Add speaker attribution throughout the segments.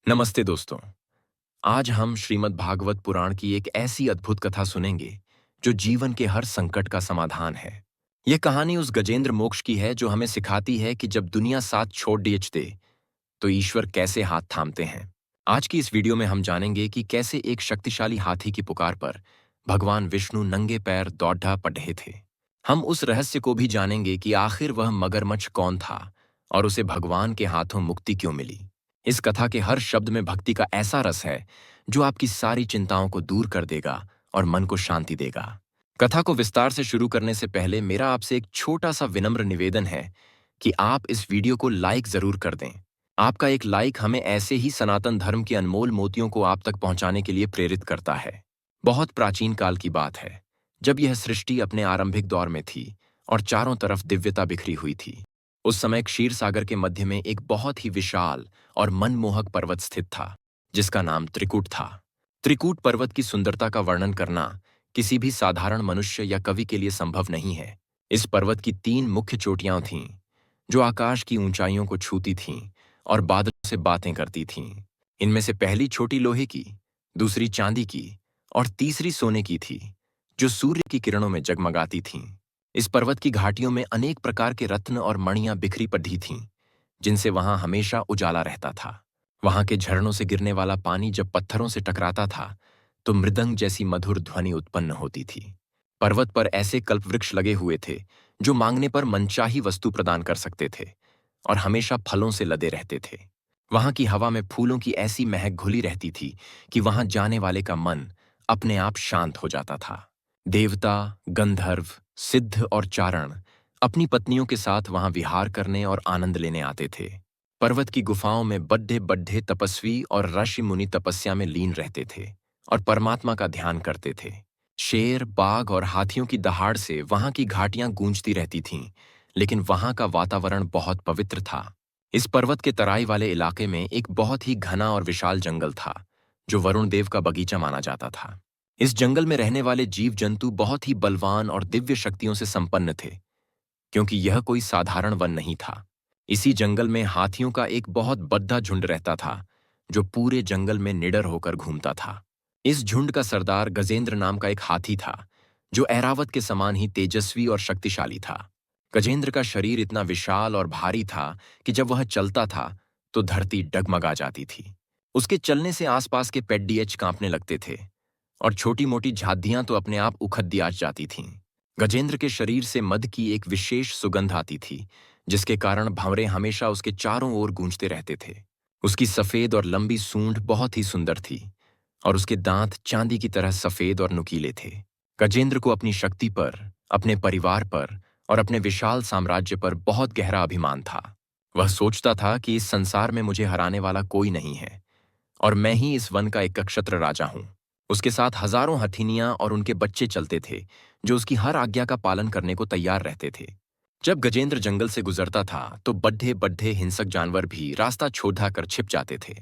Speaker 1: नमस्ते दोस्तों। आज हम श्रीमद् भागवत पुराण की एक ऐसी अद्भुत कथा सुनेंगे जो जीवन के हर संकट का समाधान है। यह कहानी उस गजेंद्र मोक्ष की है जो हमें सिखाती है कि जब दुनिया साथ छोड़ दे तो ईश्वर कैसे हाथ थामते हैं। आज की इस वीडियो में हम जानेंगे कि कैसे एक शक्तिशाली हाथी की पुकार पर भगवान विष्णु नंगे पैर दौड़ा पड़े थे। हम उस रहस्य को भी जानेंगे कि आखिर वह मगरमच्छ कौन था और उसे भगवान के हाथों मुक्ति क्यों मिली। इस कथा के हर शब्द में भक्ति का ऐसा रस है जो आपकी सारी चिंताओं को दूर कर देगा और मन को शांति देगा। कथा को विस्तार से शुरू करने से पहले मेरा आपसे एक छोटा सा विनम्र निवेदन है कि आप इस वीडियो को लाइक जरूर कर दें। आपका एक लाइक हमें ऐसे ही सनातन धर्म के अनमोल मोतियों को आप तक पहुंचाने के लिए प्रेरित करता है। बहुत प्राचीन काल की बात है, जब यह सृष्टि अपने आरंभिक दौर में थी और चारों तरफ दिव्यता बिखरी हुई थी। उस समय क्षीर सागर के मध्य में एक बहुत ही विशाल और मनमोहक पर्वत स्थित था जिसका नाम त्रिकूट था। त्रिकूट पर्वत की सुंदरता का वर्णन करना किसी भी साधारण मनुष्य या कवि के लिए संभव नहीं है। इस पर्वत की 3 मुख्य चोटियां थीं जो आकाश की ऊंचाइयों को छूती थीं और बादलों से बातें करती थीं। इनमें से पहली चोटी लोहे की, दूसरी चांदी की और तीसरी सोने की थी जो सूर्य की किरणों में जगमगाती थीं। इस पर्वत की घाटियों में अनेक प्रकार के रत्न और मणियां बिखरी पड़ी थीं जिनसे वहां हमेशा उजाला रहता था। वहां के झरनों से गिरने वाला पानी जब पत्थरों से टकराता था तो मृदंग जैसी मधुर ध्वनि उत्पन्न होती थी। पर्वत पर ऐसे कल्पवृक्ष लगे हुए थे जो मांगने पर मनचाही वस्तु प्रदान कर सकते थे और हमेशा फलों से लदे रहते थे। वहां की हवा में फूलों की ऐसी महक घुली रहती थी कि वहां जाने वाले का मन अपने आप शांत हो जाता था। देवता, गंधर्व, सिद्ध और चारण अपनी पत्नियों के साथ वहां विहार करने और आनंद लेने आते थे। पर्वत की गुफाओं में बड्ढे बड्ढे तपस्वी और ऋषि मुनि तपस्या में लीन रहते थे और परमात्मा का ध्यान करते थे। शेर, बाघ और हाथियों की दहाड़ से वहां की घाटियां गूंजती रहती थीं, लेकिन वहां का वातावरण बहुत पवित्र था। इस पर्वत के तराई वाले इलाके में एक बहुत ही घना और विशाल जंगल था जो वरुण देव का बगीचा माना जाता था। इस जंगल में रहने वाले जीव जंतु बहुत ही बलवान और दिव्य शक्तियों से संपन्न थे, क्योंकि यह कोई साधारण वन नहीं था। इसी जंगल में हाथियों का एक बहुत बड़ा झुंड रहता था जो पूरे जंगल में निडर होकर घूमता था। इस झुंड का सरदार गजेंद्र नाम का एक हाथी था जो ऐरावत के समान ही तेजस्वी और शक्तिशाली था। गजेंद्र का शरीर इतना विशाल और भारी था कि जब वह चलता था तो धरती डगमगा जाती थी। उसके चलने से आसपास के पेड़ कांपने लगते थे और छोटी मोटी झादियां तो अपने आप उखड़ दियाच जाती थीं। गजेंद्र के शरीर से मद की एक विशेष सुगंध आती थी जिसके कारण भंवरे हमेशा उसके चारों ओर गूंजते रहते थे। उसकी सफेद और लंबी सूंड बहुत ही सुंदर थी और उसके दांत चांदी की तरह सफेद और नुकीले थे। गजेंद्र को अपनी शक्ति पर, अपने परिवार पर और अपने विशाल साम्राज्य पर बहुत गहरा अभिमान था। वह सोचता था कि इस संसार में मुझे हराने वाला कोई नहीं है और मैं ही इस वन का एकच्छत्र राजा हूं। उसके साथ हजारों हथिनियां और उनके बच्चे चलते थे जो उसकी हर आज्ञा का पालन करने को तैयार रहते थे। जब गजेंद्र जंगल से गुजरता था तो बड्ढे बड्ढे हिंसक जानवर भी रास्ता छोड़ा कर छिप जाते थे।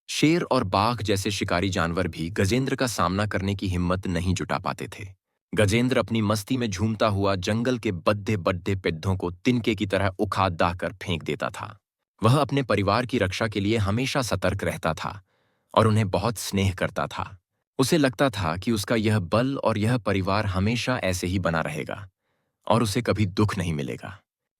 Speaker 1: शेर और बाघ जैसे शिकारी जानवर भी गजेंद्र का सामना करने की हिम्मत नहीं जुटा पाते थे। गजेंद्र अपनी मस्ती में झूमता हुआ जंगल के बड्ढे बड्ढे पेड़ों को तिनके की तरह उखाड़ दाकर फेंक देता था। वह अपने परिवार की रक्षा के लिए हमेशा सतर्क रहता था और उन्हें बहुत स्नेह करता था। उसे लगता था कि उसका यह बल और यह परिवार हमेशा ऐसे ही बना रहेगा और उसे कभी दुख नहीं मिलेगा।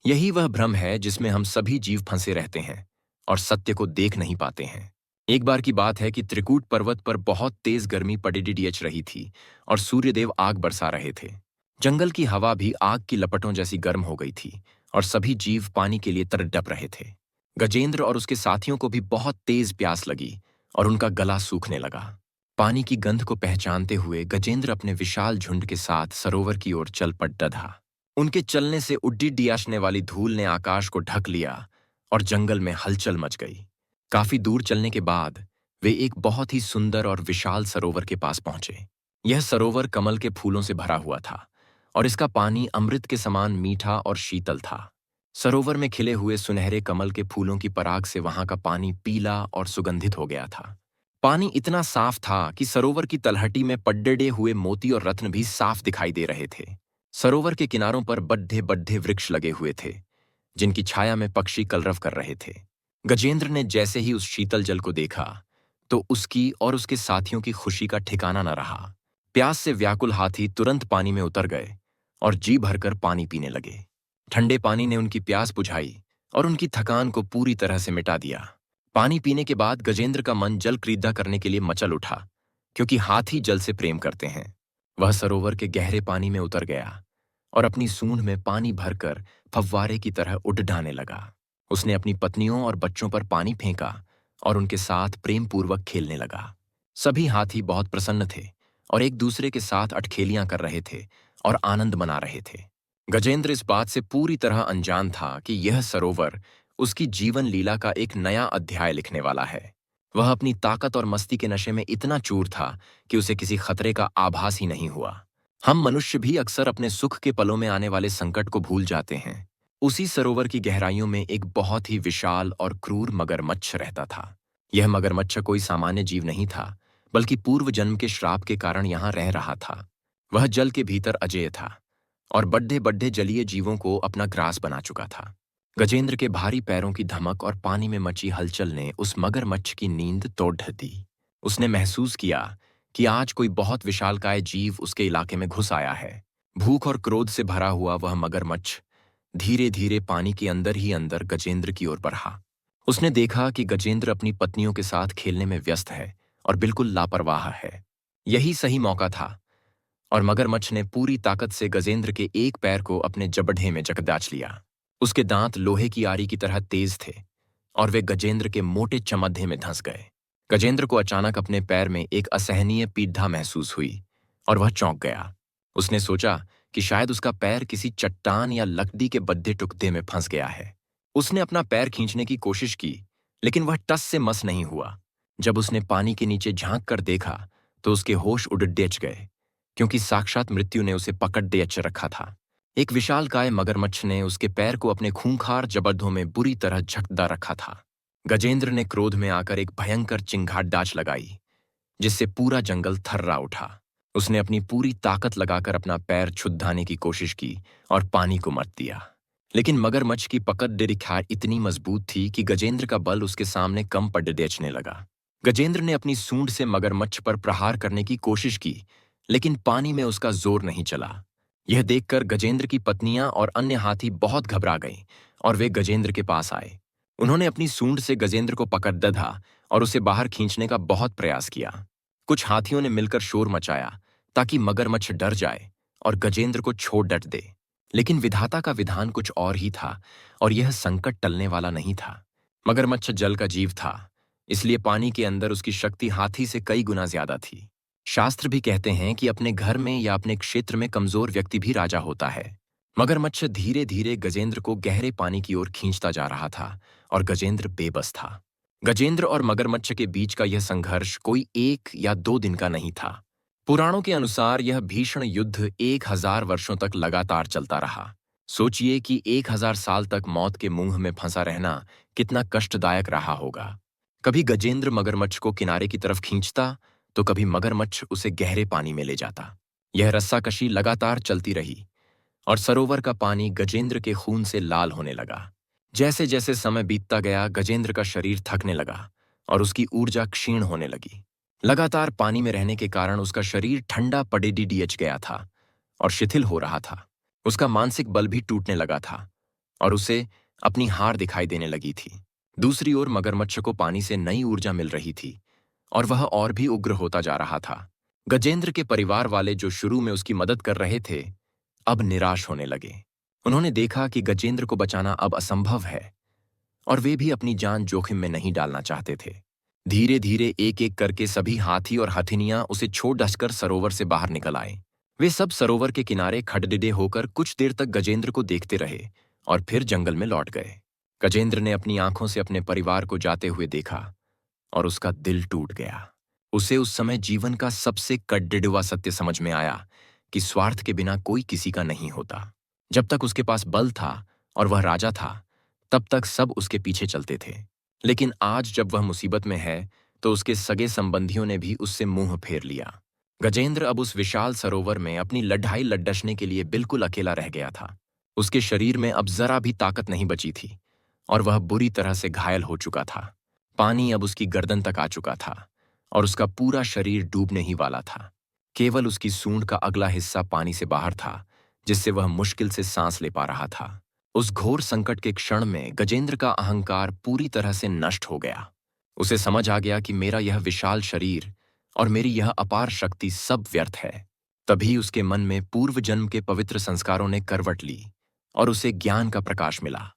Speaker 1: यही वह भ्रम है जिसमें हम सभी जीव फंसे रहते हैं और सत्य को देख नहीं पाते हैं। एक बार की बात है कि त्रिकूट पर्वत पर बहुत तेज गर्मी पड़ीडीएच रही थी और सूर्यदेव आग बरसा रहे थे। जंगल की हवा भी आग की लपटों जैसी गर्म हो गई थी और सभी जीव पानी के लिए तड़प रहे थे। गजेंद्र और उसके साथियों को भी बहुत तेज प्यास लगी और उनका गला सूखने लगा। पानी की गंध को पहचानते हुए गजेंद्र अपने विशाल झुंड के साथ सरोवर की ओर चल पड़ा। उनके चलने से उड्डी डियाशने वाली धूल ने आकाश को ढक लिया और जंगल में हलचल मच गई। काफी दूर चलने के बाद वे एक बहुत ही सुंदर और विशाल सरोवर के पास पहुंचे। यह सरोवर कमल के फूलों से भरा हुआ था और इसका पानी अमृत के समान मीठा और शीतल था। सरोवर में खिले हुए सुनहरे कमल के फूलों की पराग से वहां का पानी पीला और सुगंधित हो गया था। पानी इतना साफ था कि सरोवर की तलहटी में पड्डे हुए मोती और रत्न भी साफ दिखाई दे रहे थे। सरोवर के किनारों पर बड्ढे बड्ढे वृक्ष लगे हुए थे जिनकी छाया में पक्षी कलरव कर रहे थे। गजेंद्र ने जैसे ही उस शीतल जल को देखा तो उसकी और उसके साथियों की खुशी का ठिकाना न रहा। प्यास से व्याकुल हाथी तुरंत पानी में उतर गए और जी भरकर पानी पीने लगे। ठंडे पानी ने उनकी प्यास बुझाई और उनकी थकान को पूरी तरह से मिटा दिया। पानी पीने के बाद गजेंद्र का मन जल क्रीड़ा करने के लिए मचल उठा, क्योंकि हाथी जल से प्रेम करते हैं। वह सरोवर के गहरे पानी में उतर गया और अपनी सूंड में पानी भरकर फव्वारे की तरह उड़ाने लगा। उसने अपनी पत्नियों और बच्चों पर पानी फेंका और उनके साथ प्रेम पूर्वक खेलने लगा। सभी हाथी बहुत प्रसन्न थे और एक दूसरे के साथ अटखेलियां कर रहे थे और आनंद मना रहे थे। गजेंद्र इस बात से पूरी तरह अनजान था कि यह सरोवर उसकी जीवन लीला का एक नया अध्याय लिखने वाला है। वह अपनी ताकत और मस्ती के नशे में इतना चूर था कि उसे किसी खतरे का आभास ही नहीं हुआ। हम मनुष्य भी अक्सर अपने सुख के पलों में आने वाले संकट को भूल जाते हैं। उसी सरोवर की गहराइयों में एक बहुत ही विशाल और क्रूर मगरमच्छ रहता था। यह मगरमच्छ कोई सामान्य जीव नहीं था, बल्कि पूर्व जन्म के श्राप के कारण यहाँ रह रहा था। वह जल के भीतर अजेय था और बड्ढे बड्ढे जलीय जीवों को अपना ग्रास बना चुका था। गजेंद्र के भारी पैरों की धमक और पानी में मची हलचल ने उस मगरमच्छ की नींद तोड़ दी। उसने महसूस किया कि आज कोई बहुत विशालकाय जीव उसके इलाके में घुस आया है। भूख और क्रोध से भरा हुआ वह मगरमच्छ धीरे धीरे पानी के अंदर ही अंदर गजेंद्र की ओर बढ़ा। उसने देखा कि गजेंद्र अपनी पत्नियों के साथ खेलने में व्यस्त है और बिल्कुल लापरवाह है। यही सही मौका था और मगरमच्छ ने पूरी ताकत से गजेंद्र के एक पैर को अपने जबड़े में जकड़ाच लिया। उसके दांत लोहे की आरी की तरह तेज थे और वे गजेंद्र के मोटे चमद्धे में धंस गए। गजेंद्र को अचानक अपने पैर में एक असहनीय पीड़ा महसूस हुई और वह चौंक गया। उसने सोचा कि शायद उसका पैर किसी चट्टान या लकड़ी के बद्धे टुकड़े में फंस गया है। उसने अपना पैर खींचने की कोशिश की, लेकिन वह टस से मस नहीं हुआ। जब उसने पानी के नीचे झांक कर देखा तो उसके होश उड़ डेच गए, क्योंकि साक्षात मृत्यु ने उसे पकड़ डेच रखा था। एक विशालकाय मगरमच्छ ने उसके पैर को अपने खूंखार जबड़ों में बुरी तरह झकड़ा रखा था। गजेंद्र ने क्रोध में आकर एक भयंकर चिंगाट डाच लगाई, जिससे पूरा जंगल थर्रा उठा। उसने अपनी पूरी ताकत लगाकर अपना पैर छुड़ाने की कोशिश की और पानी को मत दिया, लेकिन मगरमच्छ की पकड़ डिरिखार इतनी मजबूत थी कि गजेंद्र का बल उसके सामने कम पड़ डेचने लगा। गजेंद्र ने अपनी सूंड से मगरमच्छ पर प्रहार करने की कोशिश की, लेकिन पानी में उसका जोर नहीं चला। यह देखकर गजेंद्र की पत्नियां और अन्य हाथी बहुत घबरा गईं और वे गजेंद्र के पास आए। उन्होंने अपनी सूंड से गजेंद्र को पकड़ दधा और उसे बाहर खींचने का बहुत प्रयास किया। कुछ हाथियों ने मिलकर शोर मचाया ताकि मगरमच्छ डर जाए और गजेंद्र को छोड़ डट दे, लेकिन विधाता का विधान कुछ और ही था और यह संकट टलने वाला नहीं था। मगरमच्छ जल का जीव था, इसलिए पानी के अंदर उसकी शक्ति हाथी से कई गुना ज्यादा थी। शास्त्र भी कहते हैं कि अपने घर में या अपने क्षेत्र में कमजोर व्यक्ति भी राजा होता है। मगरमच्छ धीरे धीरे गजेंद्र को गहरे पानी की ओर खींचता जा रहा था और गजेंद्र बेबस था। गजेंद्र और मगरमच्छ के बीच का यह संघर्ष कोई 1 या 2 दिन का नहीं था। पुराणों के अनुसार यह भीषण युद्ध 1000 वर्षों तक लगातार चलता रहा। सोचिए कि 1000 साल तक मौत के मुंह में फंसा रहना कितना कष्टदायक रहा होगा। कभी गजेंद्र मगरमच्छ को किनारे की तरफ खींचता तो कभी मगरमच्छ उसे गहरे पानी में ले जाता। यह रस्साकशी लगातार चलती रही और सरोवर का पानी गजेंद्र के खून से लाल होने लगा। जैसे जैसे समय बीतता गया, गजेंद्र का शरीर थकने लगा और उसकी ऊर्जा क्षीण होने लगी। लगातार पानी में रहने के कारण उसका शरीर ठंडा पड़ेडी डीएच गया था और शिथिल हो रहा था। उसका मानसिक बल भी टूटने लगा था और उसे अपनी हार दिखाई देने लगी थी। दूसरी ओर मगरमच्छ को पानी से नई ऊर्जा मिल रही थी और वह और भी उग्र होता जा रहा था। गजेंद्र के परिवार वाले जो शुरू में उसकी मदद कर रहे थे, अब निराश होने लगे। उन्होंने देखा कि गजेंद्र को बचाना अब असंभव है और वे भी अपनी जान जोखिम में नहीं डालना चाहते थे। धीरे धीरे एक एक करके सभी हाथी और हथिनियां उसे छोड़ डसकर सरोवर से बाहर निकल आए। वे सब सरोवर के किनारे खड़डिडे होकर कुछ देर तक गजेंद्र को देखते रहे और फिर जंगल में लौट गए। गजेंद्र ने अपनी आंखों से अपने परिवार को जाते हुए देखा और उसका दिल टूट गया। उसे उस समय जीवन का सबसे कड़िड़वा सत्य समझ में आया कि स्वार्थ के बिना कोई किसी का नहीं होता। जब तक उसके पास बल था और वह राजा था, तब तक सब उसके पीछे चलते थे, लेकिन आज जब वह मुसीबत में है तो उसके सगे संबंधियों ने भी उससे मुंह फेर लिया। गजेंद्र अब उस विशाल सरोवर में अपनी लड़ाई लड़ने के लिए बिल्कुल अकेला रह गया था। उसके शरीर में अब जरा भी ताकत नहीं बची थी और वह बुरी तरह से घायल हो चुका था। पानी अब उसकी गर्दन तक आ चुका था और उसका पूरा शरीर डूबने ही वाला था। केवल उसकी सूंड का अगला हिस्सा पानी से बाहर था, जिससे वह मुश्किल से सांस ले पा रहा था। उस घोर संकट के क्षण में गजेंद्र का अहंकार पूरी तरह से नष्ट हो गया। उसे समझ आ गया कि मेरा यह विशाल शरीर और मेरी यह अपार शक्ति सब व्यर्थ है। तभी उसके मन में पूर्व जन्म के पवित्र संस्कारों ने करवट ली और उसे ज्ञान का प्रकाश मिला।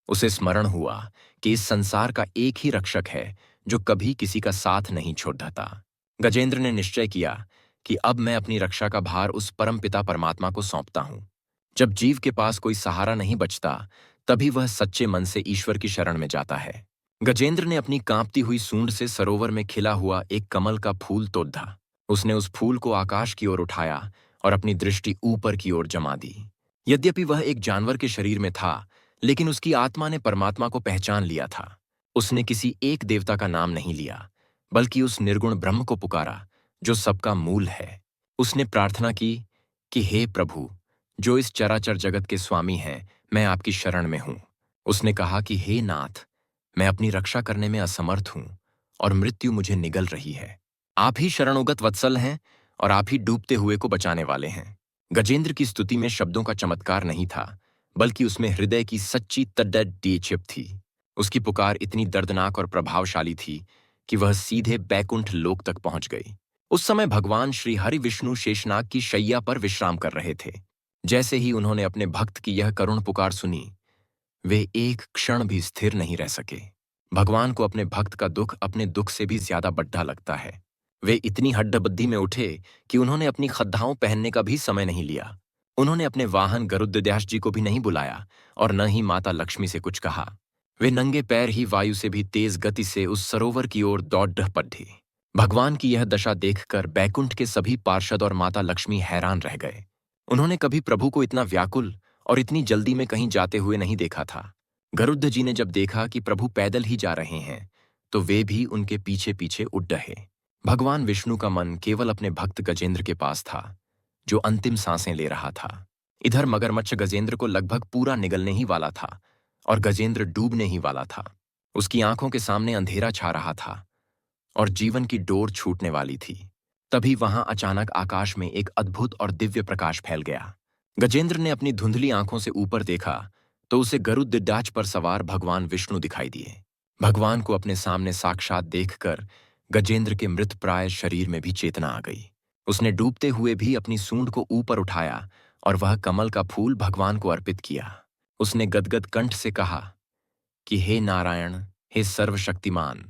Speaker 1: उसे स्मरण हुआ कि इस संसार का एक ही रक्षक है जो कभी किसी का साथ नहीं छोड़ता। गजेंद्र ने निश्चय किया कि अब मैं अपनी रक्षा का भार उस परमपिता परमात्मा को सौंपता हूं। जब जीव के पास कोई सहारा नहीं बचता, तभी वह सच्चे मन से ईश्वर की शरण में जाता है। गजेंद्र ने अपनी कांपती हुई सूंड से सरोवर में खिला हुआ एक कमल का फूल तोड़ा। उसने उस फूल को आकाश की ओर उठाया और अपनी दृष्टि ऊपर की ओर जमा दी। यद्यपि वह एक जानवर के शरीर में था, लेकिन उसकी आत्मा ने परमात्मा को पहचान लिया था। उसने किसी एक देवता का नाम नहीं लिया, बल्कि उस निर्गुण ब्रह्म को पुकारा जो सबका मूल है। उसने प्रार्थना की कि हे प्रभु, जो इस चराचर जगत के स्वामी हैं, मैं आपकी शरण में हूं। उसने कहा कि हे नाथ, मैं अपनी रक्षा करने में असमर्थ हूं और मृत्यु मुझे निगल रही है। आप ही शरणोगत वत्सल हैं और आप ही डूबते हुए को बचाने वाले हैं। गजेंद्र की स्तुति में शब्दों का चमत्कार नहीं था, बल्कि उसमें हृदय की सच्ची तड़प छिप थी। उसकी पुकार इतनी दर्दनाक और प्रभावशाली थी कि वह सीधे बैकुंठ लोक तक पहुंच गई। उस समय भगवान श्री हरि विष्णु शेषनाग की शैया पर विश्राम कर रहे थे। जैसे ही उन्होंने अपने भक्त की यह करुण पुकार सुनी, वे एक क्षण भी स्थिर नहीं रह सके। भगवान को अपने भक्त का दुख अपने दुख से भी ज्यादा बड्ढा लगता है। वे इतनी हड्डबद्धी में उठे कि उन्होंने अपनी खद्दाओं पहनने का भी समय नहीं लिया। उन्होंने अपने वाहन गरुड़ध्वज जी को भी नहीं बुलाया और न ही माता लक्ष्मी से कुछ कहा। वे नंगे पैर ही वायु से भी तेज गति से उस सरोवर की ओर दौड़ पड़े। भगवान की यह दशा देखकर बैकुंठ के सभी पार्षद और माता लक्ष्मी हैरान रह गए। उन्होंने कभी प्रभु को इतना व्याकुल और इतनी जल्दी में कहीं जाते हुए नहीं देखा था। गरुड़ जी ने जब देखा कि प्रभु पैदल ही जा रहे हैं, तो वे भी उनके पीछे पीछे उड़ रहे। भगवान विष्णु का मन केवल अपने भक्त गजेंद्र के पास था, जो अंतिम सांसें ले रहा था। इधर मगरमच्छ गजेंद्र को लगभग पूरा निगलने ही वाला था और गजेंद्र डूबने ही वाला था। उसकी आंखों के सामने अंधेरा छा रहा था और जीवन की डोर छूटने वाली थी। तभी वहां अचानक आकाश में एक अद्भुत और दिव्य प्रकाश फैल गया। गजेंद्र ने अपनी धुंधली आंखों से ऊपर देखा तो उसे गरुड़ध्वज पर सवार भगवान विष्णु दिखाई दिए। भगवान को अपने सामने साक्षात देखकर गजेंद्र के मृतप्राय शरीर में भी चेतना आ गई। उसने डूबते हुए भी अपनी सूंड को ऊपर उठाया और वह कमल का फूल भगवान को अर्पित किया। उसने गदगद कंठ से कहा कि हे नारायण, हे सर्वशक्तिमान,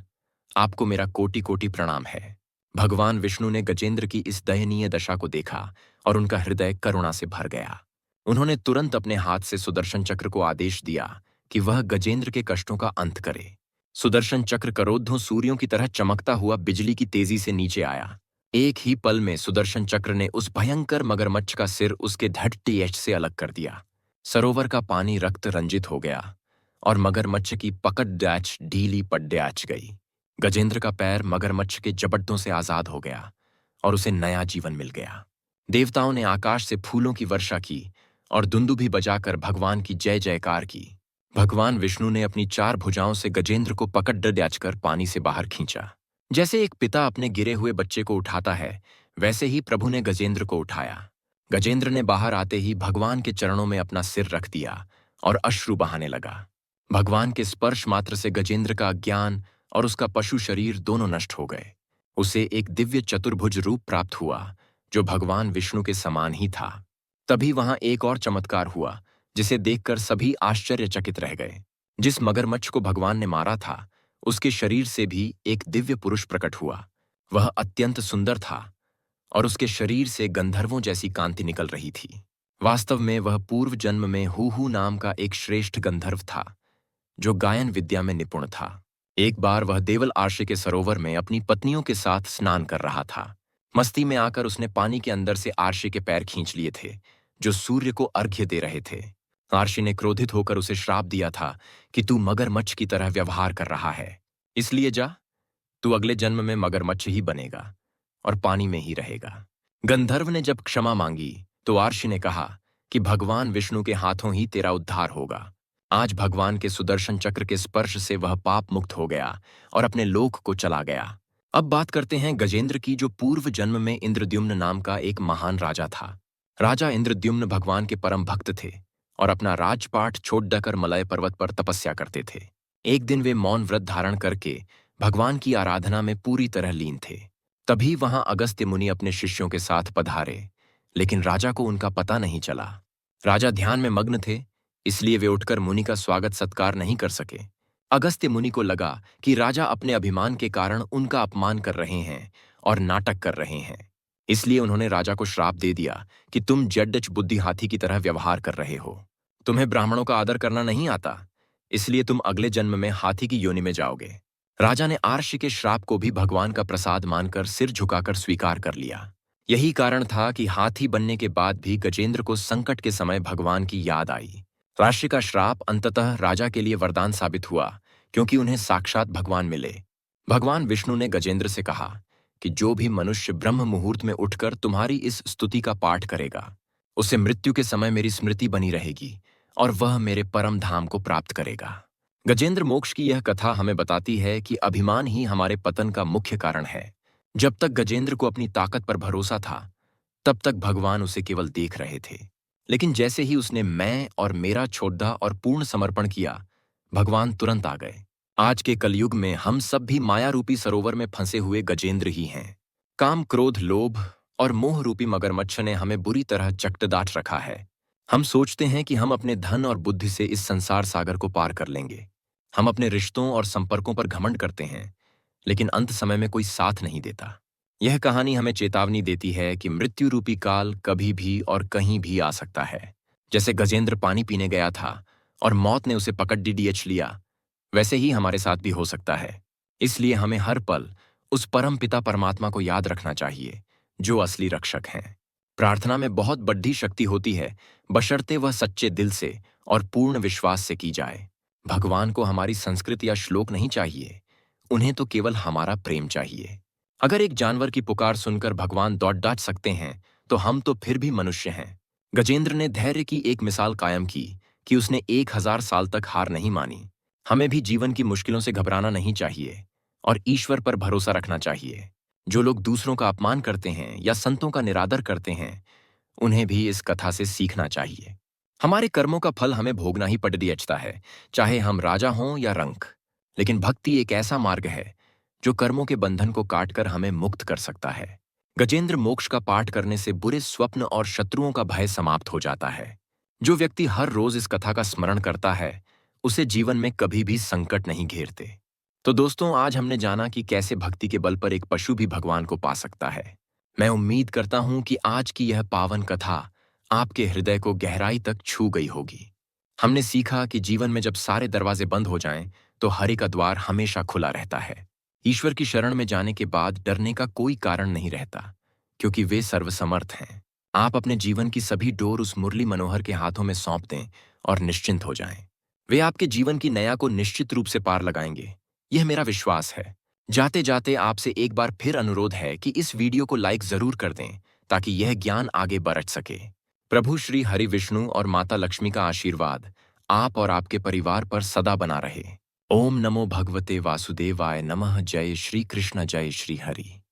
Speaker 1: आपको मेरा कोटि कोटि प्रणाम है। भगवान विष्णु ने गजेंद्र की इस दयनीय दशा को देखा और उनका हृदय करुणा से भर गया। उन्होंने तुरंत अपने हाथ से सुदर्शन चक्र को आदेश दिया कि वह गजेंद्र के कष्टों का अंत करे। सुदर्शन चक्र करोधों सूर्यों की तरह चमकता हुआ बिजली की तेजी से नीचे आया। एक ही पल में सुदर्शन चक्र ने उस भयंकर मगरमच्छ का सिर उसके धड़ से अलग कर दिया। सरोवर का पानी रक्त रंजित हो गया और मगरमच्छ की पकड़ डैच ढीली पड़ डैच गई। गजेंद्र का पैर मगरमच्छ के जबड़ों से आजाद हो गया और उसे नया जीवन मिल गया। देवताओं ने आकाश से फूलों की वर्षा की और दुंदुभी बजाकर भगवान की जय जयकार की। भगवान विष्णु ने अपनी 4 भुजाओं से गजेंद्र को पकड़ डैचकर पानी से बाहर खींचा। जैसे एक पिता अपने गिरे हुए बच्चे को उठाता है, वैसे ही प्रभु ने गजेंद्र को उठाया। गजेंद्र ने बाहर आते ही भगवान के चरणों में अपना सिर रख दिया और अश्रु बहाने लगा। भगवान के स्पर्श मात्र से गजेंद्र का अज्ञान और उसका पशु शरीर दोनों नष्ट हो गए। उसे एक दिव्य चतुर्भुज रूप प्राप्त हुआ जो भगवान विष्णु के समान ही था। तभी वहां एक और चमत्कार हुआ जिसे देखकर सभी आश्चर्यचकित रह गए। जिस मगरमच्छ को भगवान ने मारा था, उसके शरीर से भी एक दिव्य पुरुष प्रकट हुआ। वह अत्यंत सुंदर था और उसके शरीर से गंधर्वों जैसी कांति निकल रही थी। वास्तव में वह पूर्व जन्म में हूहू नाम का एक श्रेष्ठ गंधर्व था जो गायन विद्या में निपुण था। एक बार वह देवल आर्षे के सरोवर में अपनी पत्नियों के साथ स्नान कर रहा था। मस्ती में आकर उसने पानी के अंदर से आर्षे के पैर खींच लिए थे जो सूर्य को अर्घ्य दे रहे थे। आर्षे ने क्रोधित होकर उसे श्राप दिया था कि तू मगरमच्छ की तरह व्यवहार कर रहा है, इसलिए जा, तू अगले जन्म में मगरमच्छ ही बनेगा और पानी में ही रहेगा। गंधर्व ने जब क्षमा मांगी तो आर्षे ने कहा कि भगवान विष्णु के हाथों ही तेरा उद्धार होगा। आज भगवान के सुदर्शन चक्र के स्पर्श से वह पाप मुक्त हो गया और अपने लोक को चला गया। अब बात करते हैं गजेंद्र की, जो पूर्व जन्म में इंद्रद्युम्न नाम का एक महान राजा था। राजा इंद्रद्युम्न भगवान के परम भक्त थे और अपना राजपाट छोड़कर मलय पर्वत पर तपस्या करते थे। एक दिन वे मौन व्रत धारण करके भगवान की आराधना में पूरी तरह लीन थे। तभी वहां अगस्त्य मुनि अपने शिष्यों के साथ पधारे, लेकिन राजा को उनका पता नहीं चला। राजा ध्यान में मग्न थे, इसलिए वे उठकर मुनि का स्वागत सत्कार नहीं कर सके। अगस्त्य मुनि को लगा कि राजा अपने अभिमान के कारण उनका अपमान कर रहे हैं और नाटक कर रहे हैं। इसलिए उन्होंने राजा को श्राप दे दिया कि तुम जड्डच बुद्धि हाथी की तरह व्यवहार कर रहे हो। तुम्हें ब्राह्मणों का आदर करना नहीं आता, इसलिए तुम अगले जन्म में हाथी की योनि में जाओगे। राजा ने आर्ष के श्राप को भी भगवान का प्रसाद मानकर सिर झुकाकर स्वीकार कर लिया। यही कारण था कि हाथी बनने के बाद भी गजेंद्र को संकट के समय भगवान की याद आई। राशि का श्राप अंततः राजा के लिए वरदान साबित हुआ, क्योंकि उन्हें साक्षात भगवान मिले। भगवान विष्णु ने गजेंद्र से कहा कि जो भी मनुष्य ब्रह्म मुहूर्त में उठकर तुम्हारी इस स्तुति का पाठ करेगा, उसे मृत्यु के समय मेरी स्मृति बनी रहेगी और वह मेरे परम धाम को प्राप्त करेगा। गजेंद्र मोक्ष की यह कथा हमें बताती है कि अभिमान ही हमारे पतन का मुख्य कारण है। जब तक गजेंद्र को अपनी ताकत पर भरोसा था, तब तक भगवान उसे केवल देख रहे थे। लेकिन जैसे ही उसने मैं और मेरा छोड़ा और पूर्ण समर्पण किया, भगवान तुरंत आ गए। आज के कलयुग में हम सब भी माया रूपी सरोवर में फंसे हुए गजेंद्र ही हैं। काम, क्रोध, लोभ और मोह रूपी मगरमच्छ ने हमें बुरी तरह चकटदाट रखा है। हम सोचते हैं कि हम अपने धन और बुद्धि से इस संसार सागर को पार कर लेंगे। हम अपने रिश्तों और संपर्कों पर घमंड करते हैं, लेकिन अंत समय में कोई साथ नहीं देता। यह कहानी हमें चेतावनी देती है कि मृत्यु रूपी काल कभी भी और कहीं भी आ सकता है। जैसे गजेंद्र पानी पीने गया था और मौत ने उसे पकड़ डीडीएच लिया, वैसे ही हमारे साथ भी हो सकता है। इसलिए हमें हर पल उस परम पिता परमात्मा को याद रखना चाहिए, जो असली रक्षक हैं। प्रार्थना में बहुत बड़ी शक्ति होती है, बशर्ते वह सच्चे दिल से और पूर्ण विश्वास से की जाए। भगवान को हमारी संस्कृत या श्लोक नहीं चाहिए, उन्हें तो केवल हमारा प्रेम चाहिए। अगर एक जानवर की पुकार सुनकर भगवान दौड़ डाट सकते हैं, तो हम तो फिर भी मनुष्य हैं। गजेंद्र ने धैर्य की एक मिसाल कायम की कि उसने 1000 साल तक हार नहीं मानी। हमें भी जीवन की मुश्किलों से घबराना नहीं चाहिए और ईश्वर पर भरोसा रखना चाहिए। जो लोग दूसरों का अपमान करते हैं या संतों का निरादर करते हैं, उन्हें भी इस कथा से सीखना चाहिए। हमारे कर्मों का फल हमें भोगना ही पड़ता है, चाहे हम राजा हों या रंक। लेकिन भक्ति एक ऐसा मार्ग है जो कर्मों के बंधन को काटकर हमें मुक्त कर सकता है। गजेंद्र मोक्ष का पाठ करने से बुरे स्वप्न और शत्रुओं का भय समाप्त हो जाता है। जो व्यक्ति हर रोज इस कथा का स्मरण करता है, उसे जीवन में कभी भी संकट नहीं घेरते। तो दोस्तों, आज हमने जाना कि कैसे भक्ति के बल पर एक पशु भी भगवान को पा सकता है। मैं उम्मीद करता हूं कि आज की यह पावन कथा आपके हृदय को गहराई तक छू गई होगी। हमने सीखा कि जीवन में जब सारे दरवाजे बंद हो जाएं, तो हरि का द्वार हमेशा खुला रहता है। ईश्वर की शरण में जाने के बाद डरने का कोई कारण नहीं रहता, क्योंकि वे सर्वसमर्थ हैं। आप अपने जीवन की सभी डोर उस मुरली मनोहर के हाथों में सौंप दें और निश्चिंत हो जाएं। वे आपके जीवन की नया को निश्चित रूप से पार लगाएंगे, यह मेरा विश्वास है। जाते जाते आपसे एक बार फिर अनुरोध है कि इस वीडियो को लाइक जरूर कर दें, ताकि यह ज्ञान आगे बढ़ सके। प्रभु श्री हरि विष्णु और माता लक्ष्मी का आशीर्वाद आप और आपके परिवार पर सदा बना रहे। ओम नमो भगवते वासुदेवाय नमः। जय श्री कृष्ण, जय श्री हरि।